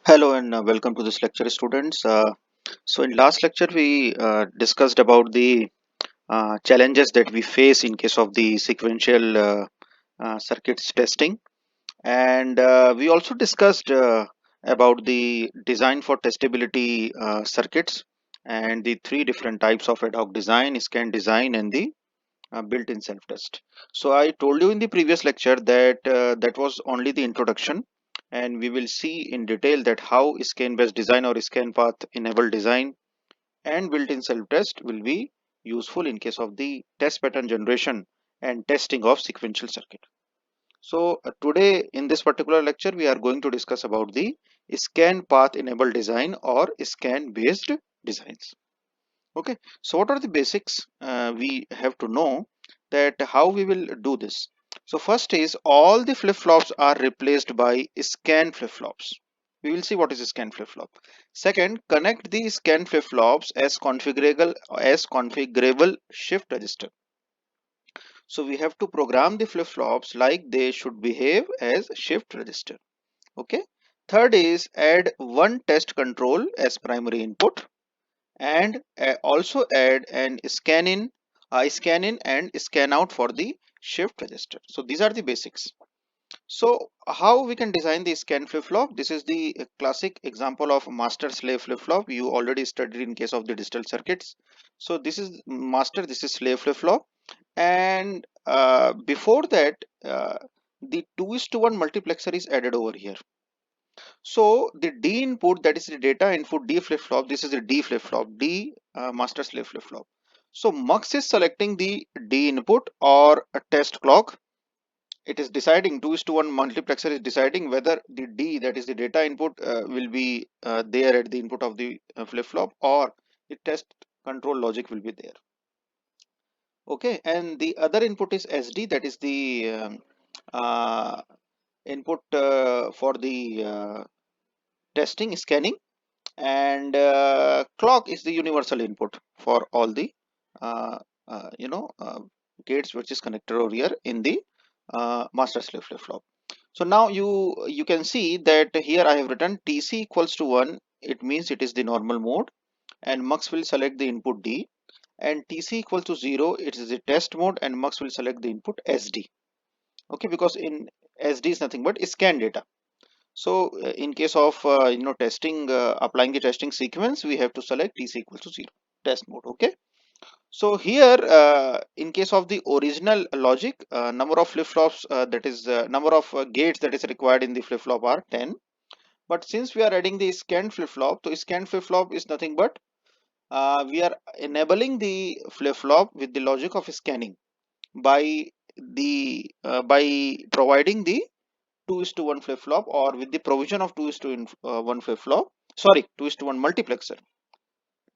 Hello and welcome to this lecture, students. So in last lecture we discussed about the challenges that we face in case of the sequential circuits testing, and we also discussed about the design for testability circuits and the three different types of ad hoc design, scan design, and the built-in self-test. So I told you in the previous lecture that that was only the introduction, and we will see in detail that how scan-based design or scan path enabled design and built-in self-test will be useful in case of the test pattern generation and testing of sequential circuit. So today in this particular lecture we are going to discuss about the scan path enabled design or scan based designs. Okay, so what are the basics we have to know that how we will do this. So first is all the flip-flops are replaced by scan flip-flops. We will see what is a scan flip-flop. Second, connect the scan flip-flops as configurable shift register. So we have to program the flip-flops like they should behave as shift register. Okay. Third is add one test control as primary input and also add an scan in and scan out for the shift register. So these are the basics. So how we can design the scan flip-flop? This is the classic example of master slave flip-flop. You already studied in case of the digital circuits. So this is master, this is slave flip-flop, and before that the 2:1 multiplexer is added over here. So the D input, that is the data input D flip-flop, this is the D flip-flop, D master slave flip-flop. So mux is selecting the D input or a test clock. It is deciding, 2:1 multiplexer is deciding whether the D, that is the data input, will be there at the input of the flip-flop, or the test control logic will be there. Okay, and the other input is SD, that is the uh, input for the testing scanning, and clock is the universal input for all the uh, gates which is connected over here in the master slave flip-flop. So now you can see that here I have written TC equals to 1. It means it is the normal mode, and mux will select the input D, and TC equals to 0, it is the test mode, and mux will select the input SD. Okay, because in SD is nothing but scan data. So in case of testing, applying the testing sequence, we have to select TC equals to 0, test mode. Okay. So here in case of the original logic, number of flip-flops, that is number of gates that is required in the flip-flop are 10. But since we are adding the scan flip-flop, so scan flip-flop is nothing but we are enabling the flip-flop with the logic of scanning by by providing the 2:1 flip-flop, or with the provision of 2:1 flip-flop, sorry, 2:1 multiplexer,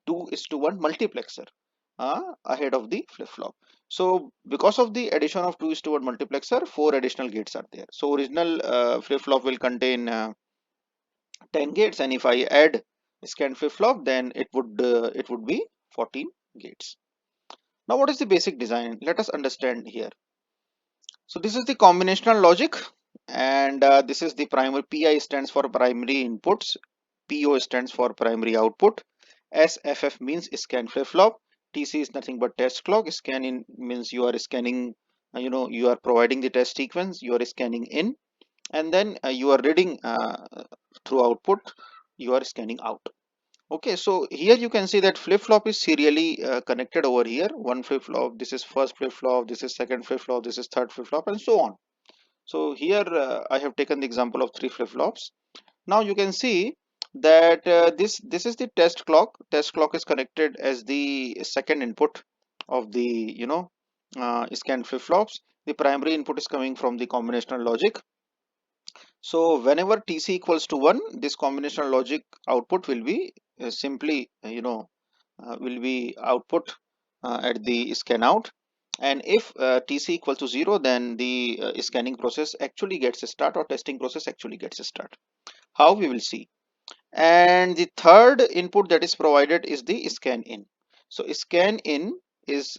2:1 multiplexer ahead of the flip-flop. So because of the addition of 2:1 multiplexer, 4 additional gates are there. So original flip-flop will contain 10 gates, and if I add scan flip-flop, then it would be 14 gates. Now what is the basic design? Let us understand here. So this is the combinational logic, and this is the primary. PI stands for primary inputs, PO stands for primary output, SFF means scan flip-flop, TC is nothing but test clock, scan in means you are scanning, you are providing the test sequence, you are scanning in, and then you are reading through output, you are scanning out. Okay, so here you can see that flip-flop is serially connected over here. One flip-flop, this is first flip-flop, this is second flip-flop, this is third flip-flop, and so on. So here I have taken the example of 3 flip-flops. Now you can see that this is the test clock. Test clock is connected as the second input of the scan flip-flops. The primary input is coming from the combinational logic. So whenever TC equals to 1, this combinational logic output will be simply will be output at the scan out, and if TC equals to 0, then the scanning process actually gets a start, or testing process actually gets a start. How we will see. And the third input that is provided is the scan in. So scan in is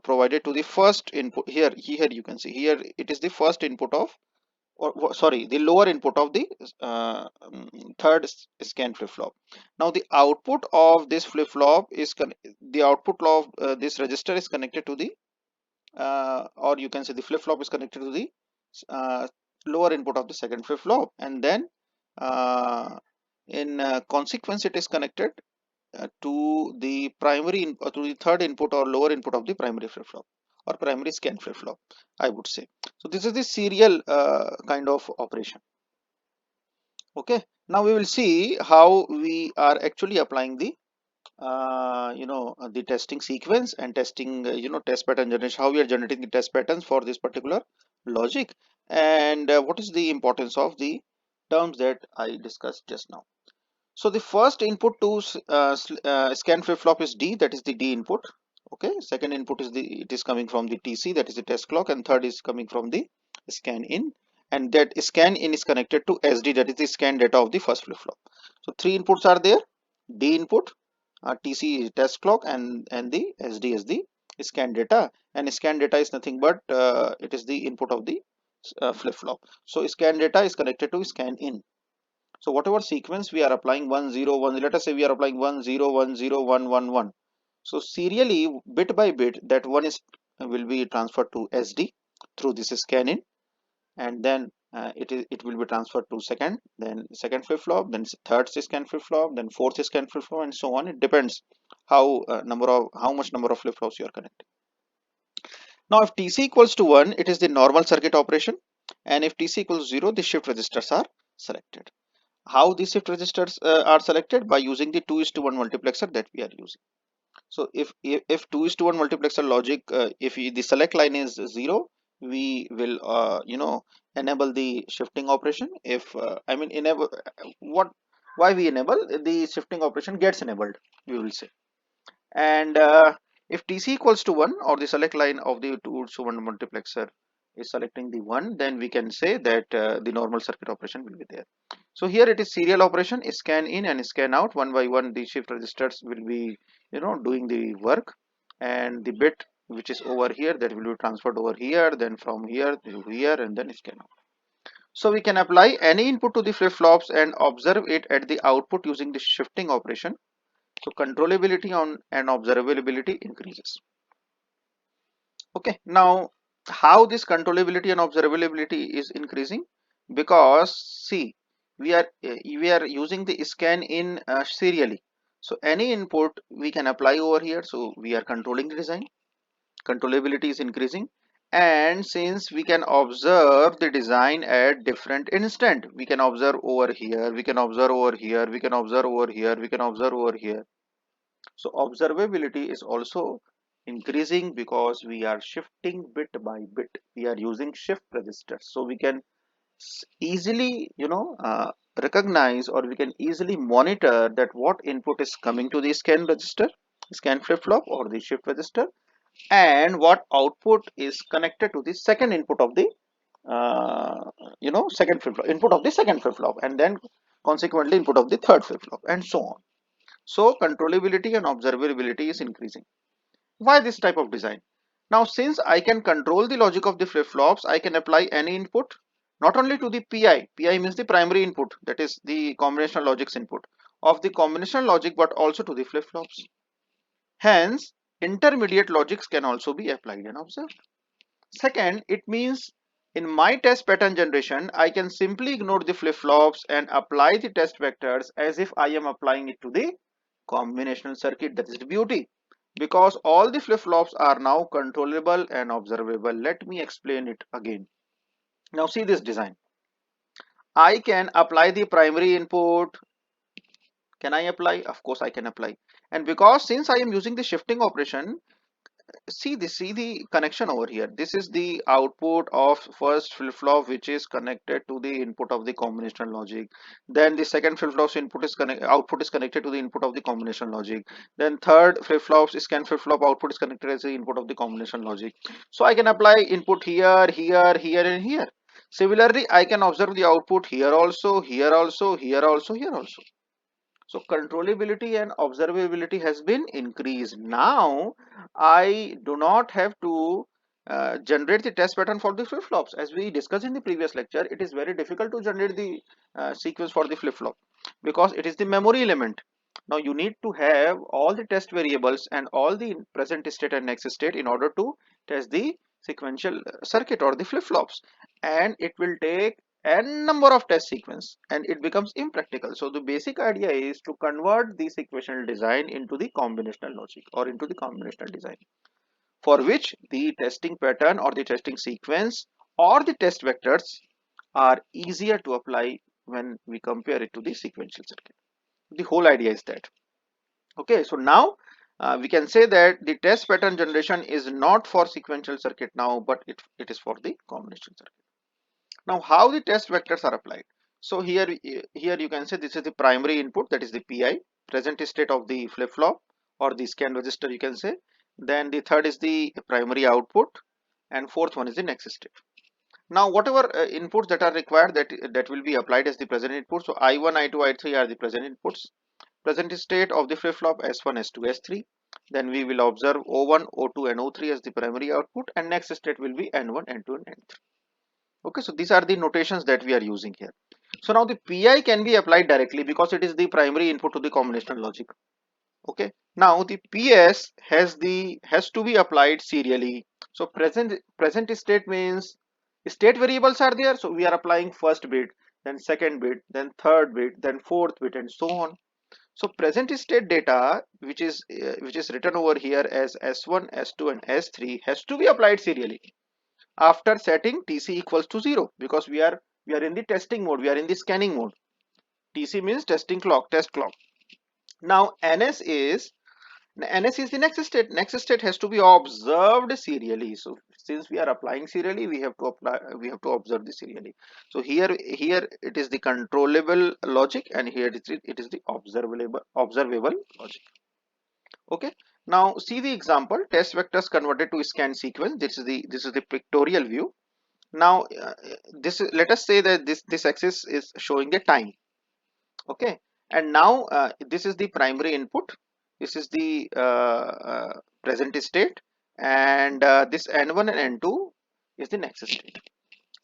provided to the first input. Here you can see, here it is the first input of, or sorry, the lower input of the third scan flip-flop. Now the output of this flip-flop is the output of this register is connected to the or you can say the flip-flop is connected to the uh, lower input of the second flip-flop, and then uh, in consequence it is connected to the to the third input or lower input of the primary flip-flop or primary scan flip-flop, I would say. So this is the serial kind of operation. Okay, now we will see how we are actually applying the the testing sequence and testing test pattern generation, how we are generating the test patterns for this particular logic, and what is the importance of the terms that I discussed just now. So the first input to scan flip-flop is D, that is the D input. Okay, second input is it is coming from the TC, that is the test clock, and third is coming from the scan in, and that scan in is connected to SD, that is the scan data of the first flip-flop. So three inputs are there: D input, TC is test clock, and the SD is the scan data, and scan data is nothing but it is the input of the flip-flop. So scan data is connected to scan in. So whatever sequence we are applying 1 0 1, let us say we are applying 1 0 1 0 1 1 1. So serially, bit by bit, that one is will be transferred to SD through this scan in, and then it will be transferred to second, then second flip flop, then third scan flip flop, then fourth scan flip flop, and so on. It depends how much number of flip flops you are connecting. Now, if TC equals to 1, it is the normal circuit operation, and if TC equals 0, the shift registers are selected. How these shift registers are selected? By using the 2:1 multiplexer that we are using. So if 2:1 multiplexer logic, if the select line is 0, we will enable the shifting operation. If I mean enable, what why we enable the shifting operation gets enabled, we will say. And if TC equals to 1, or the select line of the 2:1 multiplexer is selecting the 1, then we can say that the normal circuit operation will be there. So here it is serial operation, scan in and scan out. One by one the shift registers will be doing the work, and the bit which is over here, that will be transferred over here, then from here to here, and then scan out. So we can apply any input to the flip-flops and observe it at the output using the shifting operation. So controllability on and observability increases. Okay, now how this controllability and observability is increasing? Because see, we are using the scan in serially. So any input we can apply over here. So we are controlling the design. Controllability is increasing, and since we can observe the design at different instant, we can observe over here, we can observe over here, we can observe over here, we can observe over here. So observability is also increasing because we are shifting bit by bit. We are using shift registers, so we can easily recognize, or we can easily monitor that what input is coming to the scan register, scan flip-flop, or the shift register, and what output is connected to the second input of the second flip-flop, input of the second flip-flop, and then consequently input of the third flip-flop, and so on. So controllability and observability is increasing. Why this type of design? Now, since I can control the logic of the flip-flops, I can apply any input, not only to the PI. PI means the primary input, that is the combinational logics input of the combinational logic, but also to the flip-flops. Hence, intermediate logics can also be applied and observed. Second, it means in my test pattern generation, I can simply ignore the flip-flops and apply the test vectors as if I am applying it to the combinational circuit. That is the beauty, because all the flip-flops are now controllable and observable. Let me explain it again. Now see this design. I can apply the primary input. Can I apply? Of course I can apply. And because since I am using the shifting operation, see the connection over here. This is the output of first flip-flop, which is connected to the input of the combinational logic. Then the second flip-flop's output is connected to the input of the combinational logic. Then third flip-flop's scan flip-flop output is connected as the input of the combinational logic. So I can apply input here, here, here, and here. Similarly, I can observe the output here also, here also, here also, here also. So controllability and observability has been increased. Now I do not have to generate the test pattern for the flip-flops. As we discussed in the previous lecture, it is very difficult to generate the sequence for the flip-flop. because it is the memory element. Now you need to have all the test variables and all the present state and next state in order to test the sequential circuit or the flip-flops, and it will take n number of test sequence and it becomes impractical. So the basic idea is to convert the sequential design into the combinational logic or into the combinational design, for which the testing pattern or the testing sequence or the test vectors are easier to apply when we compare it to the sequential circuit. The whole idea is that. Okay, so now we can say that the test pattern generation is not for sequential circuit now, but it is for the combination circuit. Now, how the test vectors are applied? So here you can say this is the primary input, that is the PI, present state of the flip-flop or the scan register you can say. Then the third is the primary output, and fourth one is the next state. Now whatever inputs that are required, that will be applied as the present input. So I1, I2, I3 are the present inputs. Present state of the flip-flop S1, S2, S3. Then we will observe O1, O2 and O3 as the primary output, and next state will be N1, N2 and N3. Okay, so these are the notations that we are using here. So now the PI can be applied directly because it is the primary input to the combinational logic. Okay, now the PS has to be applied serially. So present state means state variables are there, so we are applying first bit, then second bit, then third bit, then fourth bit, and so on. So present state data, which is written over here as S1, S2 and S3, has to be applied serially after setting TC equals to 0, because we are in the testing mode, we are in the scanning mode. TC means testing clock, test clock. Now NS is the next state. Next state has to be observed serially. So since we are applying serially, we have to observe this serially. So here it is the controllable logic, and here it is the observable logic. Okay. Now see the example: test vectors converted to scan sequence. This is the pictorial view. Now let us say that this axis is showing the time. Okay, and now this is the primary input, this is the present state, and this n1 and n2 is the next state.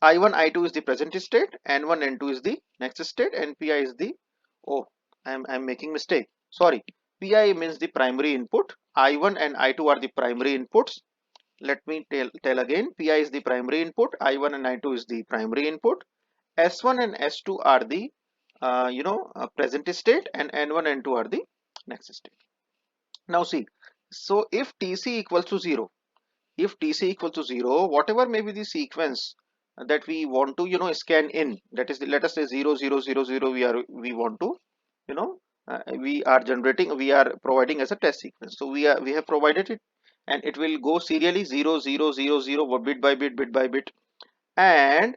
I1, I2 is the present state, n1, n2 is the next state, and pi is the, oh, I'm making mistake, sorry, pi means the primary input, I1 and I2 are the primary inputs. Let me tell again, pi is the primary input, I1 and I2 is the primary input, S1 and S2 are the present state, and N1 and N2 are the next state. Now see, so if TC equals to 0, whatever may be the sequence that we want to scan in, that is let us say 0 0 0 0, we want to you know we are providing as a test sequence. So we have provided it, and it will go serially 0 0 0 0 bit by bit, and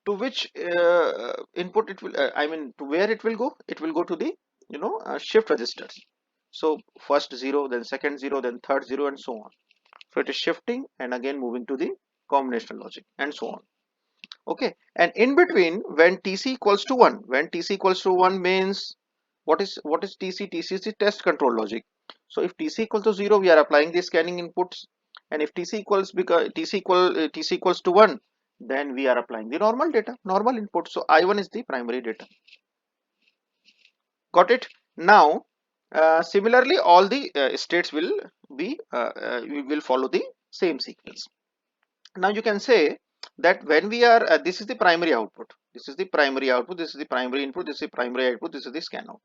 to which input it will I mean to where it will go, it will go to the shift registers. So first 0, then second 0, then third 0, and so on. So it is shifting and again moving to the combinational logic and so on. Okay, and in between, when TC equals to 1, means what is TC? TC is the test control logic. So if TC equals to 0, we are applying the scanning inputs, and if TC equals TC equals to 1, then we are applying the normal data, normal input. So I1 is the primary data. Got it? Now similarly all the states will be we will follow the same sequence. Now you can say that when we are this is the primary output, this is the primary output, this is the primary input, this is the primary output, this is the scan out.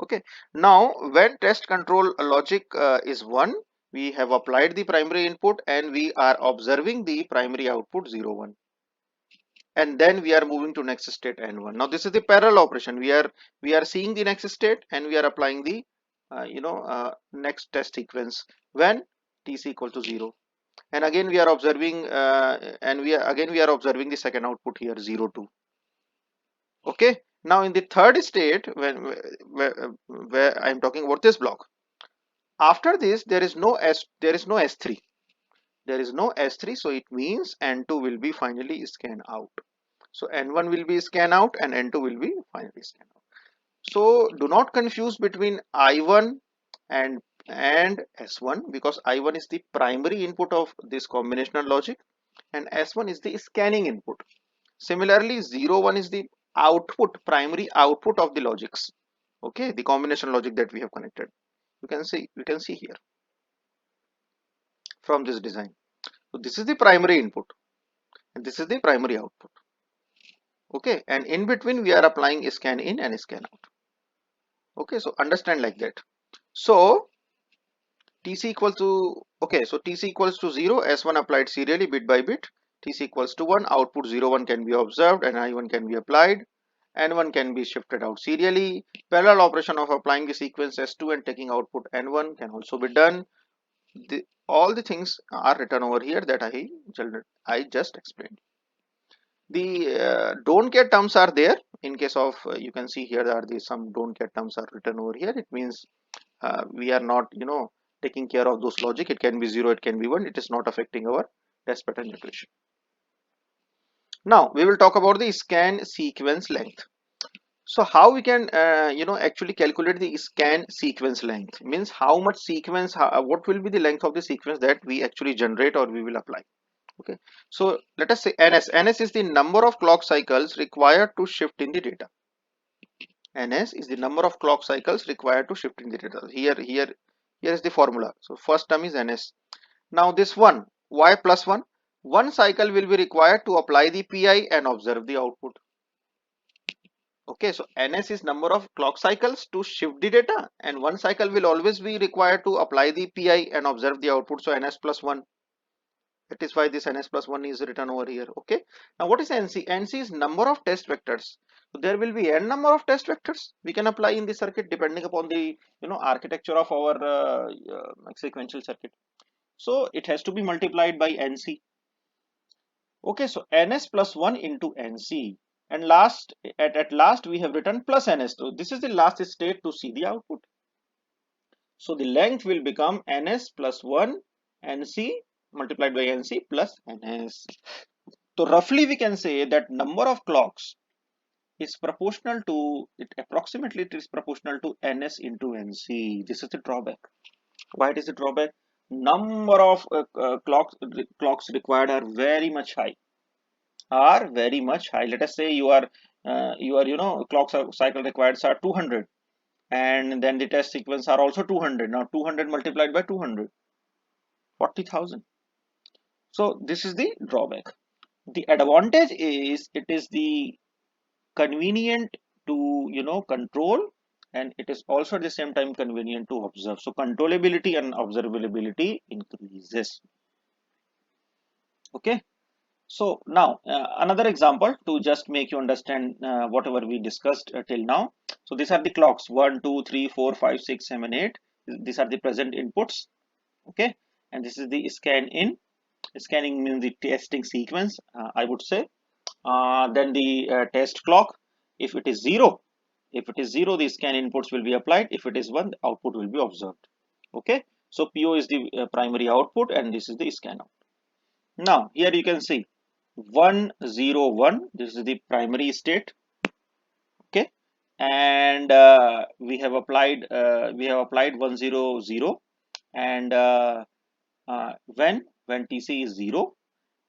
Okay, now when test control logic is 1, we have applied the primary input and we are observing the primary output 0 1, and then we are moving to next state n1. Now this is the parallel operation, we are seeing the next state and we are applying the next test sequence when tc equal to 0, and again we are observing we are observing the second output here 0 2. Okay, now in the third state, where I'm talking about this block, after this there is no s3, so it means n2 will be finally scanned out. So n1 will be scanned out and n2 will be finally scanned out. So do not confuse between I1 and S1, because I1 is the primary input of this combinational logic and S1 is the scanning input. Similarly 0 1 is the output, primary output of the logics. Okay, the combination logic that we have connected. You can see here from this design. So this is the primary input and this is the primary output. Okay, and in between we are applying scan in and scan out. Okay, so understand like that. So TC equals to, okay, so TC equals to 0, S1 applied serially bit by bit. TC equals to 1, output 0, 1 can be observed and I1 can be applied. N1 can be shifted out serially. Parallel operation of applying the sequence S2 and taking output N1 can also be done. All the things are written over here that I just explained. The don't care terms are there in case of, you can see here are the some don't care terms are written over here. It means we are not, taking care of those logic. It can be 0, it can be 1. It is not affecting our test pattern generation. Now we will talk about the scan sequence length. So how we can actually calculate the scan sequence length, means how much sequence, what will be the length of the sequence that we actually generate or we will apply. Okay, so let us say ns is the number of clock cycles required to shift in the data. Ns is the number of clock cycles required to shift in the data. Here is the formula. So first term is ns. Now this one, y plus 1 cycle will be required to apply the pi and observe the output. Okay, so ns is number of clock cycles to shift the data and 1 cycle will always be required to apply the pi and observe the output. So ns plus 1. That is why this ns plus 1 is written over here. Okay, now what is nc? Nc is number of test vectors. So there will be n number of test vectors we can apply in the circuit depending upon the architecture of our sequential circuit. So it has to be multiplied by nc. Okay, so ns plus 1 into nc, and at last we have written plus ns. So this is the last state to see the output. So the length will become ns plus 1 nc multiplied by nc plus ns. So roughly we can say that number of clocks is proportional to it, approximately it is proportional to ns into nc. This is the drawback. Why it is the drawback? Number of clocks required are very much high. Let us say your clock cycle required are 200, and then the test sequence are also 200. Now 200 multiplied by 200, 40,000. So this is the drawback. The advantage is it is the convenient to control, and it is also at the same time convenient to observe. So controllability and observability increases. Okay. So now another example to just make you understand whatever we discussed till now. So these are the clocks 1, 2, 3, 4, 5, 6, 7, 8. These are the present inputs. Okay, and this is the scan in. Scanning means the testing sequence, I would say. Then the test clock. If it is 0, the scan inputs will be applied. If it is 1, the output will be observed. Okay, so PO is the primary output and this is the scan out. Now here you can see 1, 0, 1. This is the primary state. Okay, and we have applied 1, 0, 0, and when TC is 0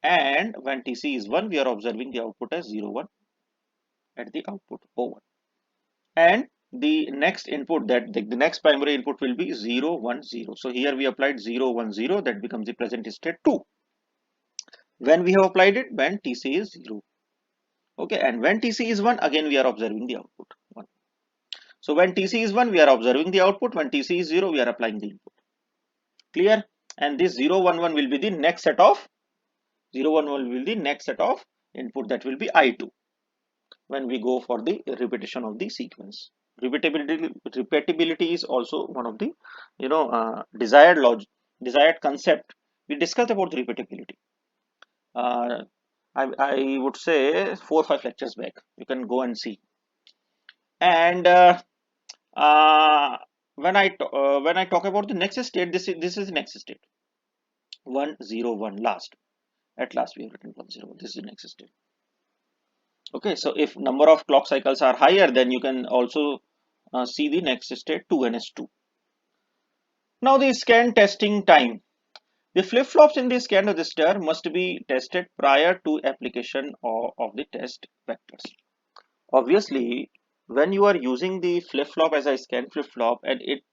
and when TC is 1, we are observing the output as 0, 1 at the output O1. And the next input, that the next primary input will be 0, 1, 0. So here we applied 0, 1, 0, that becomes the present state 2. When we have applied it, when TC is 0. Okay, and when TC is 1, again we are observing the output 1. So when TC is 1, we are observing the output. When TC is 0, we are applying the input. Clear? And this 0, 1, 1 will be the next set of input, that will be I2 when we go for the repetition of the sequence. Repeatability is also one of the desired concept. We discussed about the repeatability. I would say 4 or 5 lectures back. You can go and see. And when I talk about the next state, this is the next state. 1, 0, 1 last. At last we have written 1, 0, 1. This is the next state. Okay, so if number of clock cycles are higher, then you can also see the next state 2ns2. Now the scan testing time. The flip-flops in the scan register must be tested prior to application of the test vectors. Obviously, when you are using the flip-flop as a scan flip-flop and it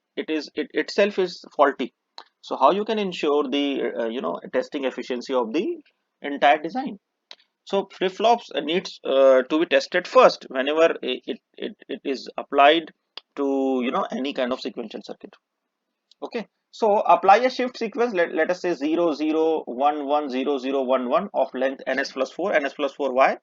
itself is faulty, so how you can ensure the testing efficiency of the entire design? So flip-flops needs to be tested first whenever it is applied to any kind of sequential circuit. Okay, so apply a shift sequence. Let us say 0 0 1 1 0 0 1 1 of length ns plus 4, ns plus 4 y.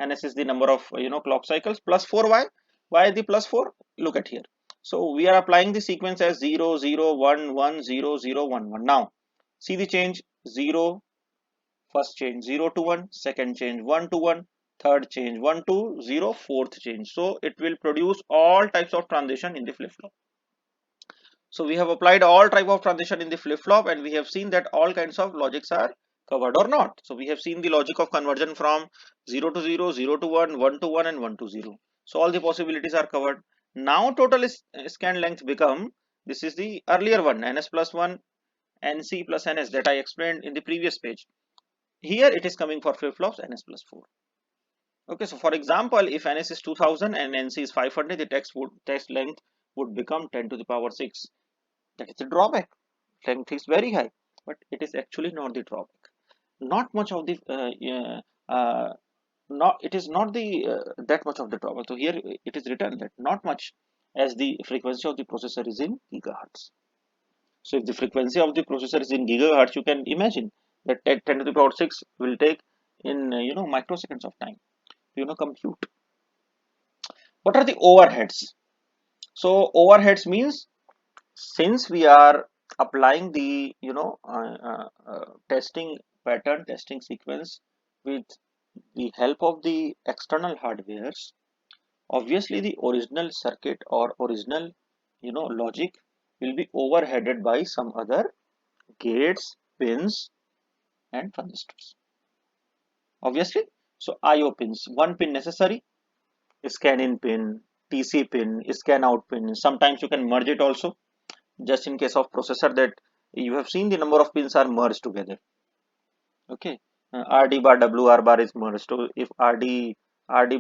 Ns is the number of clock cycles plus 4y. Why the plus 4? Look at here. So we are applying the sequence as 0 0 1 1 0 0 1 1. Now see the change: 0, first change 0 to 1, second change 1 to 1, third change 1 to 0, fourth change. So it will produce all types of transition in the flip flop. So we have applied all type of transition in the flip flop, and we have seen that all kinds of logics are covered or not. So we have seen the logic of conversion from 0 to 0, 0 to 1, 1 to 1, and 1 to 0. So all the possibilities are covered. Now total scan length become, this is the earlier one, ns plus 1, nc plus ns, that I explained in the previous page. Here it is coming for flip flops ns plus 4. Okay, so for example, if ns is 2000 and nc is 500, the text length would become 10 to the power 6. That is the drawback. Length is very high, but it is actually not the drawback. Not much of the not it is not the that much of the drawback. So here it is written that not much, as the frequency of the processor is in gigahertz. So if the frequency of the processor is in gigahertz, you can imagine that 10 to the power 6 will take in microseconds of time to compute. What are the overheads? So overheads means, since we are applying the testing pattern, testing sequence with the help of the external hardwares, obviously the original circuit or original logic will be overheaded by some other gates, pins, and transistors, obviously. So IO pins, one pin necessary, scan in pin, TC pin, scan out pin. Sometimes you can merge it also, just in case of processor that you have seen the number of pins are merged together. Okay, RD bar WR bar is merged. So if RD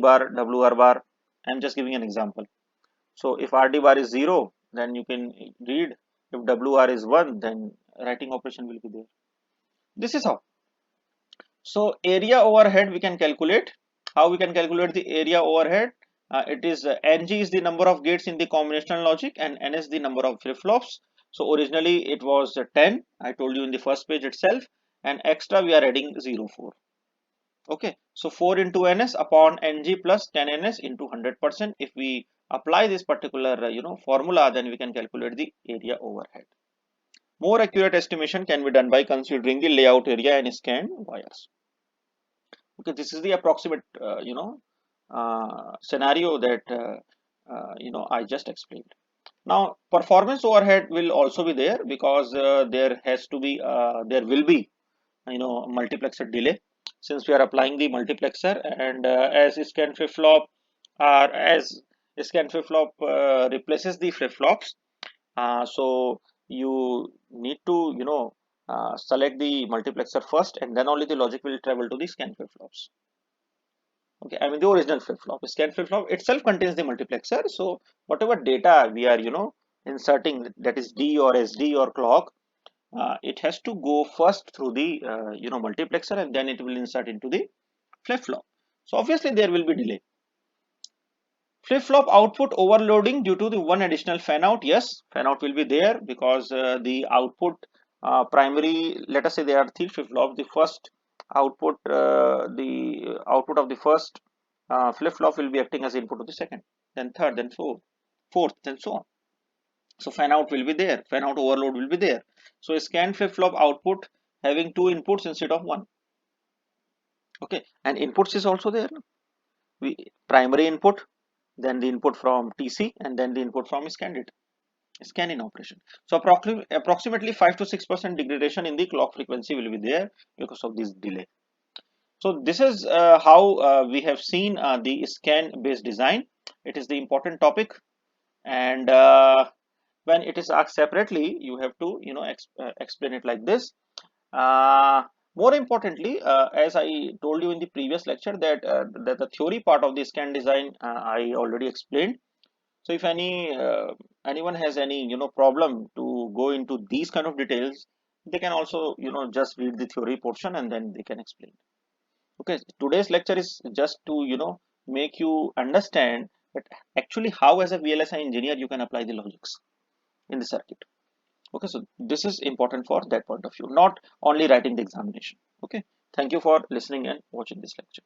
bar WR bar, I'm just giving an example. So if RD bar is 0, then you can read. If WR is 1, then writing operation will be there. This is how. So area overhead we can calculate. How we can calculate the area overhead? It is Ng is the number of gates in the combinational logic, and N is the number of flip flops. So originally it was 10. I told you in the first page itself, and extra we are adding 0 4. Okay, so 4 into Ns upon Ng plus 10 Ns into 100%. If we apply this particular formula, then we can calculate the area overhead. More accurate estimation can be done by considering the layout area and scanned wires. Okay, this is the approximate scenario that I just explained. Now performance overhead will also be there, because there will be multiplexer delay, since we are applying the multiplexer, and as scan flip flop or as scan flip flop replaces the flip flops, so you need to select the multiplexer first, and then only the logic will travel to the scan flip flops. Okay, I mean the original flip flop. Scan flip flop itself contains the multiplexer, so whatever data we are inserting, that is D or SD or clock, it has to go first through the multiplexer, and then it will insert into the flip flop. So obviously there will be delay. Flip flop output overloading due to the one additional fan out. Yes, fan out will be there, because the output primary, let us say there are three flip flops. The output of the first flip flop will be acting as input to the second, then third, then fourth, and so on. So fan out will be there, fan out overload will be there. So a scan flip flop output having two inputs instead of one. Okay, and inputs is also there. We primary input, then the input from TC, and then the input from scan-in operation. So approximately 5 to 6% degradation in the clock frequency will be there because of this delay. So this is how we have seen the scan based design. It is the important topic, and when it is asked separately, you have to explain it like this. More importantly, as I told you in the previous lecture, that the theory part of the scan design I already explained. So if anyone has any problem to go into these kind of details, they can also just read the theory portion and then they can explain. Okay, today's lecture is just to make you understand that actually how as a VLSI engineer you can apply the logics in the circuit. Okay, so this is important for that point of view, not only writing the examination. Okay, thank you for listening and watching this lecture.